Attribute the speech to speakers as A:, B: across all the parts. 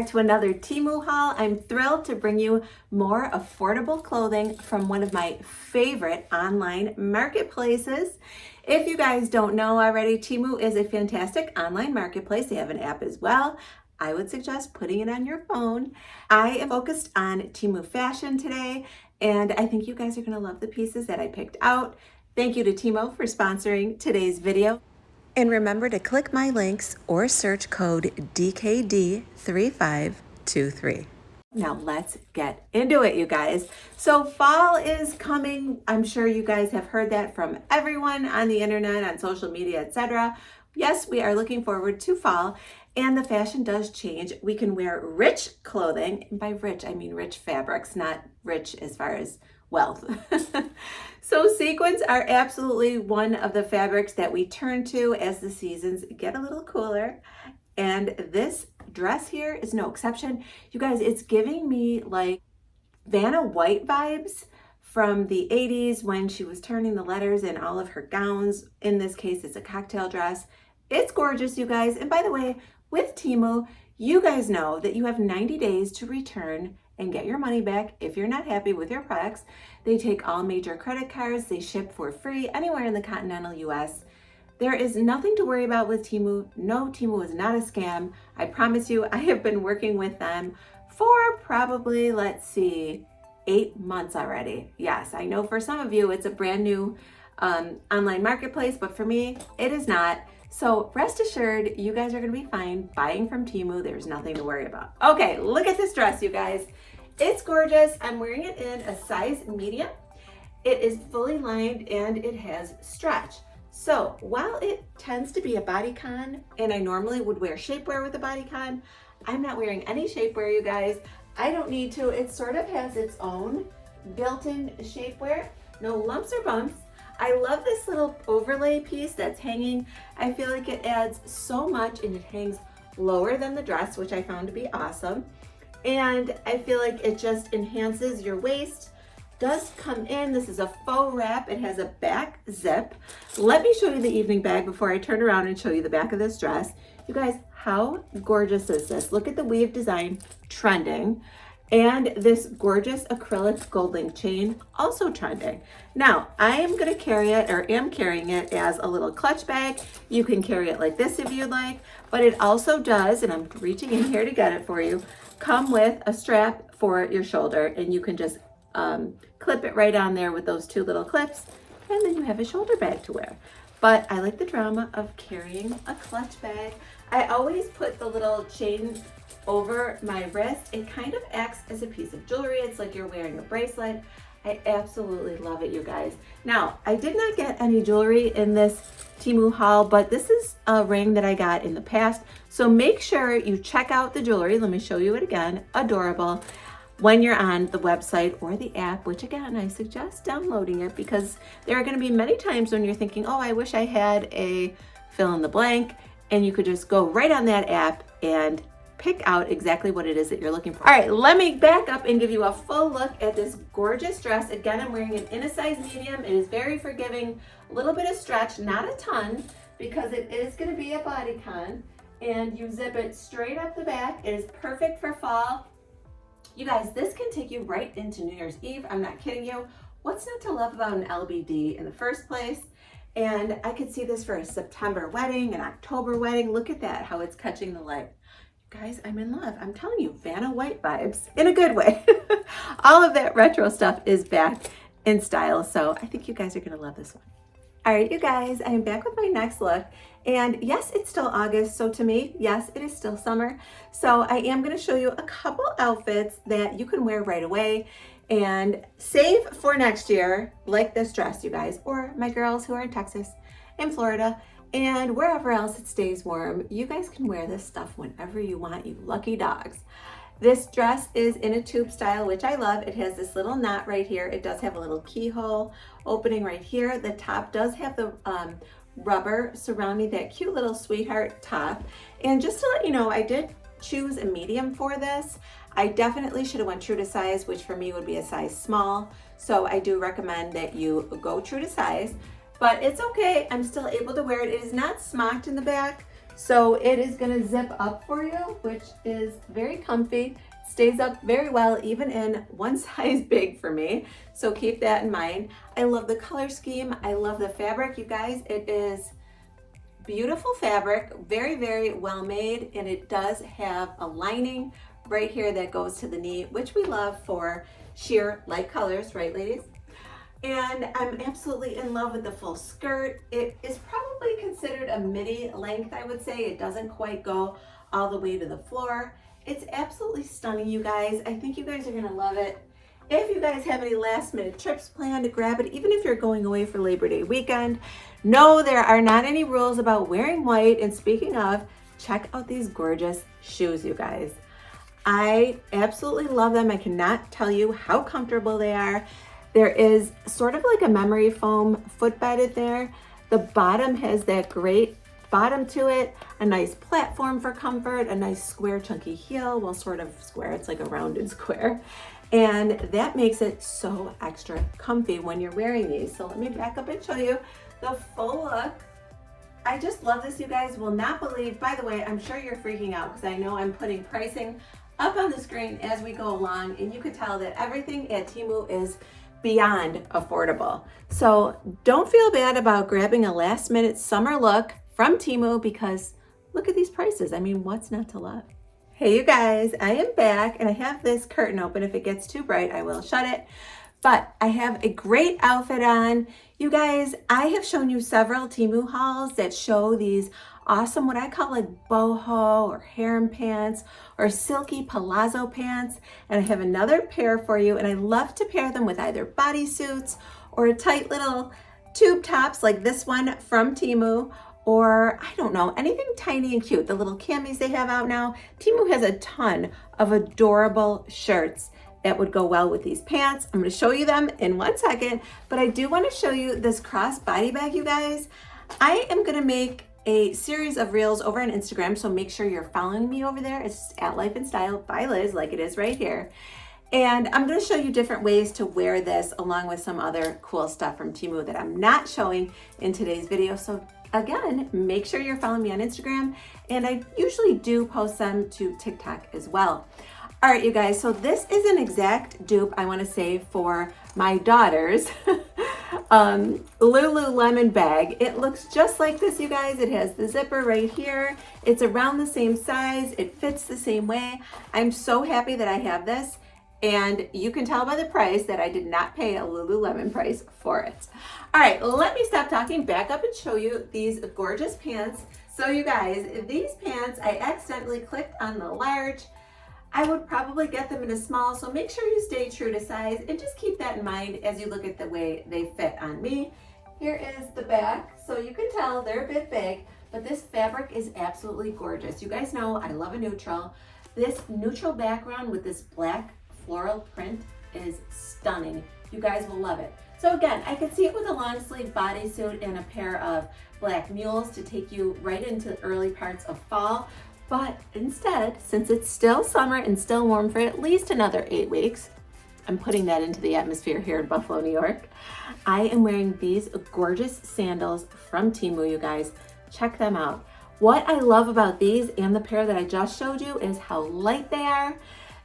A: to another Temu haul. I'm thrilled to bring you more affordable clothing from one of my favorite online marketplaces. If you guys don't know already, Temu is a fantastic online marketplace. They have an app as well. I would suggest putting it on your phone. I am focused on Temu fashion today, and I think you guys are gonna love the pieces that I picked out. Thank you to Temu for sponsoring today's video. And remember to click my links or search code DKD3523. Now let's get into it, you guys. So fall is coming. I'm sure you guys have heard that from everyone on the internet, on social media, etc. Yes, we are looking forward to fall, and the fashion does change. We can wear rich clothing. And by rich, I mean rich fabrics, not rich as far as wealth. So sequins are absolutely one of the fabrics that we turn to as the seasons get a little cooler. And this dress here is no exception. You guys, it's giving me like Vanna White vibes from the 80s when she was turning the letters in all of her gowns. In this case, it's a cocktail dress. It's gorgeous, you guys. And by the way, with Temu, you guys know that you have 90 days to return and get your money back if you're not happy with your products. They take all major credit cards. They ship for free anywhere in the continental US. There is nothing to worry about with Temu. No, Temu is not a scam. I promise you, I have been working with them for probably, let's see, 8 months already. Yes, I know for some of you, it's a brand new online marketplace, but for me, it is not. So rest assured, you guys are gonna be fine buying from Temu. There's nothing to worry about. Okay, look at this dress, you guys. It's gorgeous. I'm wearing it in a size medium. It is fully lined and it has stretch. So while it tends to be a bodycon, and I normally would wear shapewear with a bodycon, I'm not wearing any shapewear, you guys. I don't need to. It sort of has its own built-in shapewear. No lumps or bumps. I love this little overlay piece that's hanging. I feel like it adds so much, and it hangs lower than the dress, which I found to be awesome. And I feel like it just enhances your waist. Does come in, this is a faux wrap. It has a back zip. Let me show you the evening bag before I turn around and show you the back of this dress. You guys, how gorgeous is this? Look at the weave design, trending. And this gorgeous acrylic gold link chain, also trending. Now, I am gonna carry it, or am carrying it as a little clutch bag. You can carry it like this if you'd like, but it also does, and I'm reaching in here to get it for you, come with a strap for your shoulder, and you can just clip it right on there with those two little clips, and then you have a shoulder bag to wear. But I like the drama of carrying a clutch bag. I always put the little chain over my wrist. It kind of acts as a piece of jewelry. It's like you're wearing a bracelet. I absolutely love it, you guys. Now, I did not get any jewelry in this Temu haul, but this is a ring that I got in the past. So make sure you check out the jewelry. Let me show you it again. Adorable. When you're on the website or the app, which again, I suggest downloading it, because there are going to be many times when you're thinking, oh, I wish I had a fill in the blank, and you could just go right on that app and pick out exactly what it is that you're looking for. All right, let me back up and give you a full look at this gorgeous dress. Again, I'm wearing it in a size medium. It is very forgiving, a little bit of stretch, not a ton, because it is going to be a bodycon, and you zip it straight up the back. It is perfect for fall. You guys, this can take you right into New Year's Eve. I'm not kidding you. What's not to love about an LBD in the first place? And I could see this for a September wedding, an October wedding. Look at that, how it's catching the light. Guys, I'm in love. I'm telling you, Vanna White vibes in a good way. All of that retro stuff is back in style. So I think you guys are going to love this one. All right, you guys, I am back with my next look. And yes, it's still August. So to me, yes, it is still summer. So I am going to show you a couple outfits that you can wear right away and save for next year, like this dress, you guys, or my girls who are in Texas, in Florida, and wherever else it stays warm. You guys can wear this stuff whenever you want, you lucky dogs. This dress is in a tube style, which I love. It has this little knot right here. It does have a little keyhole opening right here. The top does have the rubber surrounding that cute little sweetheart top. And just to let you know, I did choose a medium for this. I definitely should have went true to size, which for me would be a size small. So I do recommend that you go true to size, but it's okay. I'm still able to wear it. It is not smocked in the back, So it is gonna zip up for you, which is very comfy. Stays up very well, even in one size big for me. So keep that in mind. I love the color scheme. I love the fabric, you guys. It is beautiful fabric, very, very well made. And it does have a lining right here that goes to the knee, which we love for sheer light colors, right, ladies? And I'm absolutely in love with the full skirt. It is probably considered a midi length, I would say. It doesn't quite go all the way to the floor. It's absolutely stunning, you guys. I think you guys are gonna love it. If you guys have any last minute trips planned to grab it, even if you're going away for Labor Day weekend, no, there are not any rules about wearing white. And speaking of, check out these gorgeous shoes, you guys. I absolutely love them. I cannot tell you how comfortable they are. There is sort of like a memory foam footbed in there. The bottom has that great bottom to it, a nice platform for comfort, a nice square chunky heel. Well, sort of square, it's like a rounded square. And that makes it so extra comfy when you're wearing these. So let me back up and show you the full look. I just love this, you guys will not believe. By the way, I'm sure you're freaking out because I know I'm putting pricing up on the screen as we go along, and you could tell that everything at Temu is beyond affordable. So don't feel bad about grabbing a last minute summer look from Temu because look at these prices. I mean, what's not to love? Hey you guys, I am back and I have this curtain open. If it gets too bright, I will shut it. But I have a great outfit on. You guys, I have shown you several Temu hauls that show these awesome, what I call like boho or harem pants or silky palazzo pants. And I have another pair for you. And I love to pair them with either bodysuits or tight little tube tops like this one from Temu, or I don't know, anything tiny and cute. The little camis they have out now. Temu has a ton of adorable shirts that would go well with these pants. I'm gonna show you them in 1 second, but I do wanna show you this cross body bag, you guys. I am gonna make a series of reels over on Instagram, so make sure you're following me over there. It's at Life and Style by Liz, like it is right here. And I'm gonna show you different ways to wear this along with some other cool stuff from Temu that I'm not showing in today's video. So again, make sure you're following me on Instagram, and I usually do post them to TikTok as well. All right, you guys, so this is an exact dupe, I wanna say, for my daughter's Lululemon bag. It looks just like this, you guys. It has the zipper right here. It's around the same size. It fits the same way. I'm so happy that I have this. And you can tell by the price that I did not pay a Lululemon price for it. All right, let me stop talking, back up and show you these gorgeous pants. So you guys, these pants, I accidentally clicked on the large. I would probably get them in a small, so make sure you stay true to size and just keep that in mind as you look at the way they fit on me. Here is the back, so you can tell they're a bit big, but this fabric is absolutely gorgeous. You guys know I love a neutral. This neutral background with this black floral print is stunning. You guys will love it. So again, I could see it with a long sleeve bodysuit and a pair of black mules to take you right into early parts of fall. But instead, since it's still summer and still warm for at least another 8 weeks, I'm putting that into the atmosphere here in Buffalo, New York, I am wearing these gorgeous sandals from Temu, you guys. Check them out. What I love about these and the pair that I just showed you is how light they are.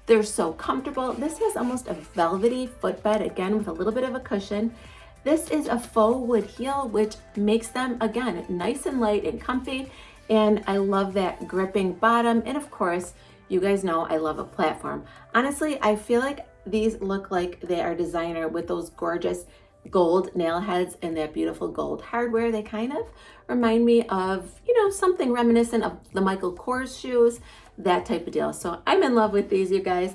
A: They're so comfortable. This has almost a velvety footbed, again, with a little bit of a cushion. This is a faux wood heel, which makes them, again, nice and light and comfy. And I love that gripping bottom. And of course, you guys know I love a platform. Honestly, I feel like these look like they are designer with those gorgeous gold nail heads and that beautiful gold hardware. They kind of remind me of, you know, something reminiscent of the Michael Kors shoes, that type of deal. So I'm in love with these, you guys.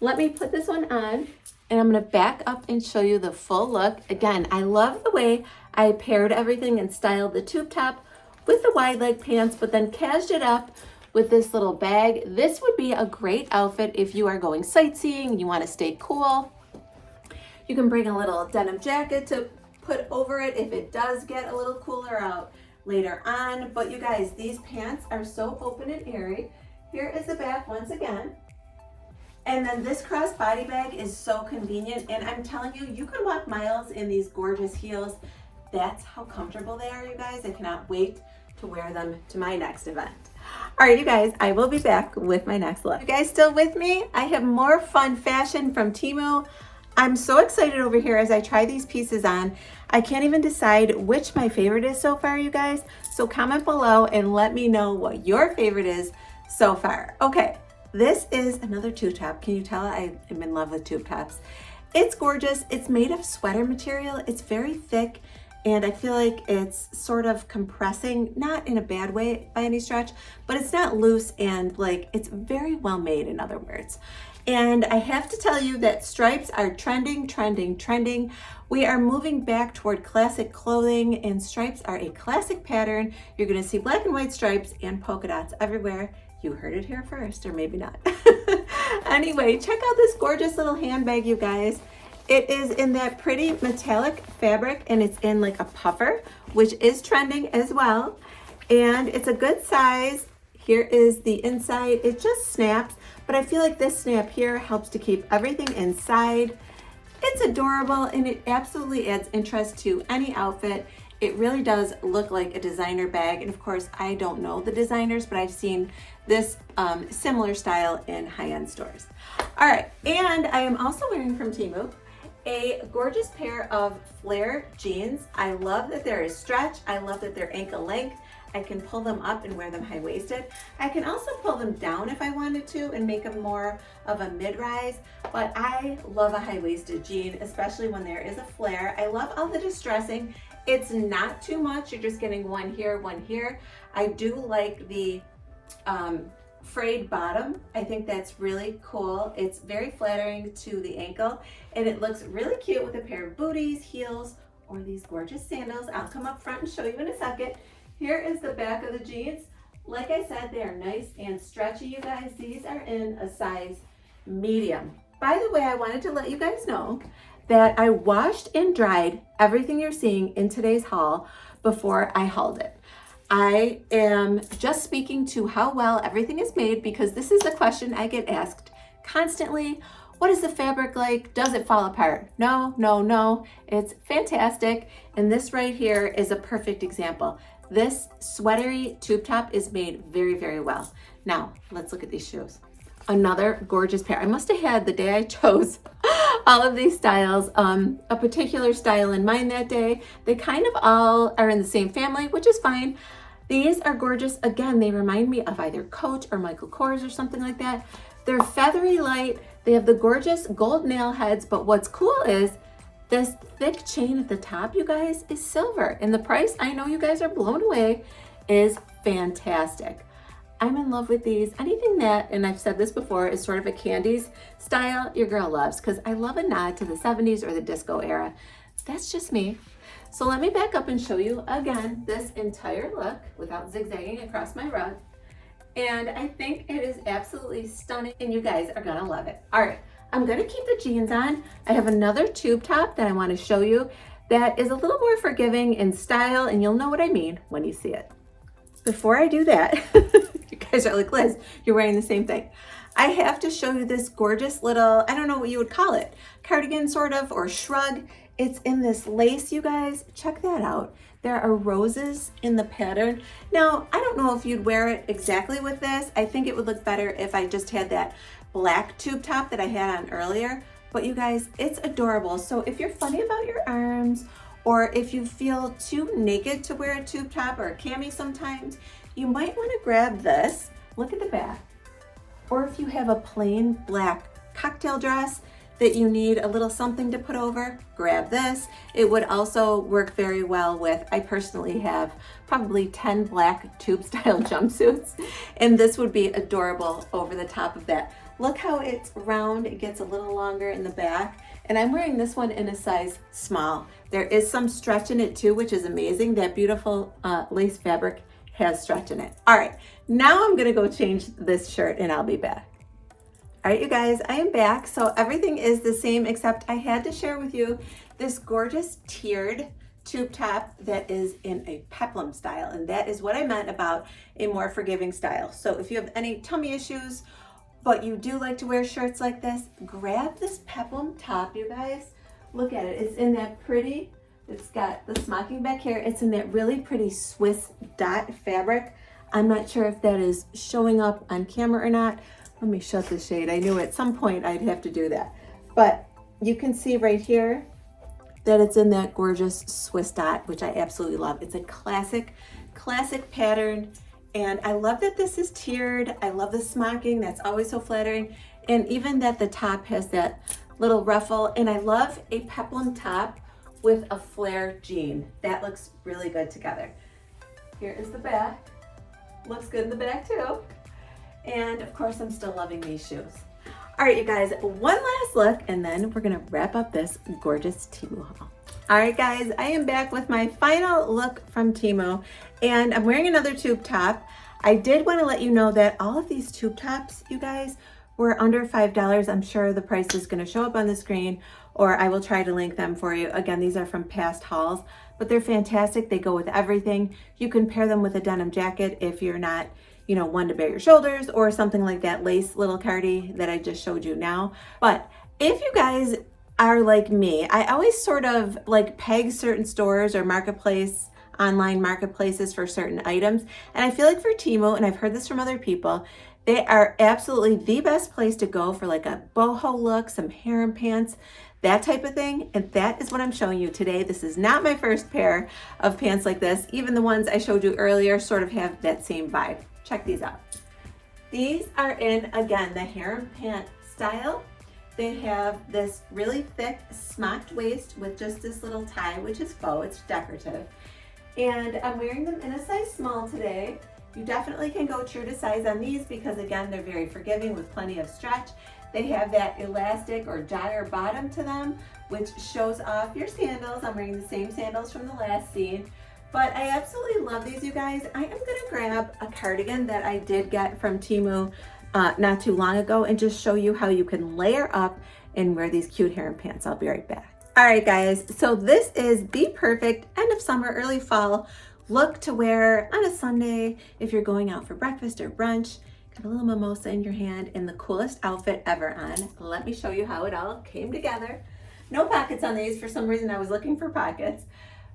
A: Let me put this one on and I'm gonna back up and show you the full look. Again, I love the way I paired everything and styled the tube top with the wide leg pants, but then cashed it up with this little bag. This would be a great outfit if you are going sightseeing and you want to stay cool. You can bring a little denim jacket to put over it if it does get a little cooler out later on. But you guys, these pants are so open and airy. Here is the back once again. And then this cross body bag is so convenient. And I'm telling you, you can walk miles in these gorgeous heels. That's how comfortable they are, you guys. I cannot wait to wear them to my next event. All right, you guys, I will be back with my next look. You guys still with me? I have more fun fashion from Temu. I'm so excited over here as I try these pieces on. I can't even decide which my favorite is so far, you guys. So comment below and let me know what your favorite is so far. Okay, this is another tube top. Can you tell I am in love with tube tops? It's gorgeous. It's made of sweater material. It's very thick. And I feel like it's sort of compressing, not in a bad way by any stretch, but it's not loose and like it's very well made, in other words. And I have to tell you that stripes are trending, trending, trending. We are moving back toward classic clothing, and stripes are a classic pattern. You're gonna see black and white stripes and polka dots everywhere. You heard it here first, or maybe not. Anyway, check out this gorgeous little handbag, you guys. It is in that pretty metallic fabric, and it's in like a puffer, which is trending as well. And it's a good size. Here is the inside. It just snaps, but I feel like this snap here helps to keep everything inside. It's adorable, and it absolutely adds interest to any outfit. It really does look like a designer bag. And of course, I don't know the designers, but I've seen this similar style in high-end stores. All right, and I am also wearing from Temu a gorgeous pair of flare jeans. I love that there is stretch. I love that they're ankle length. I can pull them up and wear them high-waisted. I can also pull them down if I wanted to and make them more of a mid-rise, but I love a high-waisted jean, especially when there is a flare. I love all the distressing. It's not too much. You're just getting one here, one here. I do like the frayed bottom. I think that's really cool. It's very flattering to the ankle, and it looks really cute with a pair of booties, heels, or these gorgeous sandals. I'll come up front and show you in a second. Here is the back of the jeans. Like I said, they are nice and stretchy, you guys. These are in a size medium. By the way, I wanted to let you guys know that I washed and dried everything you're seeing in today's haul before I hauled it. I am just speaking to how well everything is made, because this is the question I get asked constantly. What is the fabric like? Does it fall apart? No, no, no. It's fantastic. And this right here is a perfect example. This sweatery tube top is made very, very well. Now, let's look at these shoes. Another gorgeous pair. I must have had, the day I chose all of these styles, a particular style in mind that day. They kind of all are in the same family, which is fine. These are gorgeous. Again, they remind me of either Coach or Michael Kors or something like that. They're feathery light. They have the gorgeous gold nail heads, but what's cool is this thick chain at the top, you guys, is silver. And the price, I know you guys are blown away, is fantastic. I'm in love with these. Anything that, and I've said this before, is sort of a candies style, your girl loves, because I love a nod to the 70s or the disco era. That's just me. So let me back up and show you again this entire look without zigzagging across my rug. And I think it is absolutely stunning, and you guys are gonna love it. All right, I'm gonna keep the jeans on. I have another tube top that I wanna show you that is a little more forgiving in style, and you'll know what I mean when you see it. Before I do that, you guys are like, Liz, you're wearing the same thing. I have to show you this gorgeous little, I don't know what you would call it, cardigan sort of, or shrug. It's in this lace, you guys. Check that out. There are roses in the pattern. Now, I don't know if you'd wear it exactly with this. I think it would look better if I just had that black tube top that I had on earlier. But you guys, it's adorable. So if you're funny about your arms, or if you feel too naked to wear a tube top or a cami sometimes, you might want to grab this. Look at the back. Or if you have a plain black cocktail dress that you need a little something to put over, grab this. It would also work very well with, I personally have probably 10 black tube style jumpsuits, and this would be adorable over the top of that. Look how it's round, it gets a little longer in the back, and I'm wearing this one in a size small. There is some stretch in it too, which is amazing. That beautiful lace fabric has stretch in it. All right, now I'm gonna go change this shirt and I'll be back. All right, you guys, I am back. So everything is the same, except I had to share with you this gorgeous tiered tube top that is in a peplum style. And that is what I meant about a more forgiving style. So if you have any tummy issues, but you do like to wear shirts like this, grab this peplum top, you guys. Look at it, it's in that pretty, it's got the smocking back here. It's in that really pretty Swiss dot fabric. I'm not sure if that is showing up on camera or not. Let me shut the shade. I knew at some point I'd have to do that. But you can see right here that it's in that gorgeous Swiss dot, which I absolutely love. It's a classic pattern. And I love that this is tiered. I love the smocking, that's always so flattering. And even that the top has that little ruffle. And I love a peplum top with a flare jean. That looks really good together. Here is the back. Looks good in the back too. And of course, I'm still loving these shoes. All right, you guys, one last look and then we're gonna wrap up this gorgeous Temu haul. All right, guys, I am back with my final look from Temu and I'm wearing another tube top. I did wanna let you know that all of these tube tops, you guys, were under $5. I'm sure the price is gonna show up on the screen or I will try to link them for you. Again, these are from past hauls, but they're fantastic. They go with everything. You can pair them with a denim jacket if you're not, you know, one to bare your shoulders or something like that lace little cardi that I just showed you now. But if you guys are like me, I always sort of like peg certain stores or online marketplaces for certain items. And I feel like for Temu, and I've heard this from other people, they are absolutely the best place to go for like a boho look, some harem pants, that type of thing. And that is what I'm showing you today. This is not my first pair of pants like this. Even the ones I showed you earlier sort of have that same vibe. Check these out. These are in, again, the harem pant style. They have this really thick smocked waist with just this little tie, which is faux, it's decorative. And I'm wearing them in a size small today. You definitely can go true to size on these because again, they're very forgiving with plenty of stretch. They have that elastic or gyre bottom to them, which shows off your sandals. I'm wearing the same sandals from the last scene. But I absolutely love these, you guys. I am gonna grab a cardigan that I did get from Temu not too long ago and just show you how you can layer up and wear these cute harem pants. I'll be right back. All right, guys, so this is the perfect end of summer, early fall look to wear on a Sunday if you're going out for breakfast or brunch. Got a little mimosa in your hand and the coolest outfit ever on. Let me show you how it all came together. No pockets on these. For some reason, I was looking for pockets.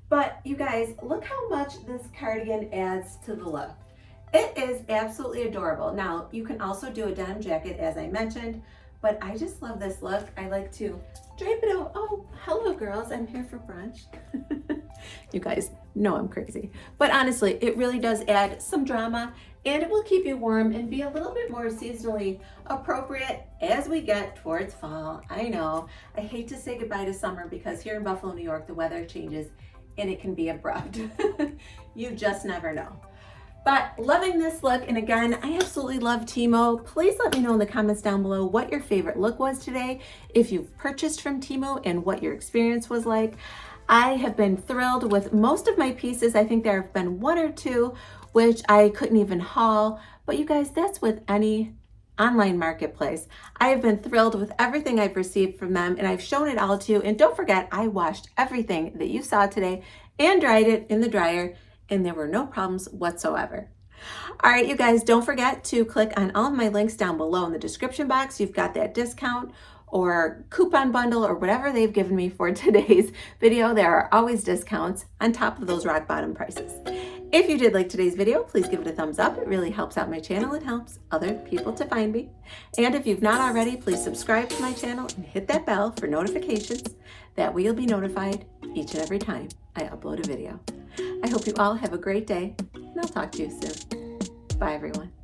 A: But you guys, look how much this cardigan adds to the look. It is absolutely adorable. Now, you can also do a denim jacket, as I mentioned, but I just love this look. I like to drape it out. Oh, hello girls, I'm here for brunch. You guys know I'm crazy. But honestly, it really does add some drama and it will keep you warm and be a little bit more seasonally appropriate as we get towards fall. I know, I hate to say goodbye to summer because here in Buffalo, New York, the weather changes and it can be abrupt. You just never know. But loving this look, and again, I absolutely love Temu. Please let me know in the comments down below what your favorite look was today, if you've purchased from Temu and what your experience was like. I have been thrilled with most of my pieces. I think there have been one or two which I couldn't even haul, but you guys, that's with any online marketplace. I have been thrilled with everything I've received from them and I've shown it all to you. And don't forget, I washed everything that you saw today and dried it in the dryer and there were no problems whatsoever. All right, you guys, don't forget to click on all of my links down below in the description box. You've got that discount or coupon bundle or whatever they've given me for today's video. There are always discounts on top of those rock bottom prices. If you did like today's video, please give it a thumbs up. It really helps out my channel. It helps other people to find me. And if you've not already, please subscribe to my channel and hit that bell for notifications. That way you'll be notified each and every time I upload a video. I hope you all have a great day and I'll talk to you soon. Bye everyone.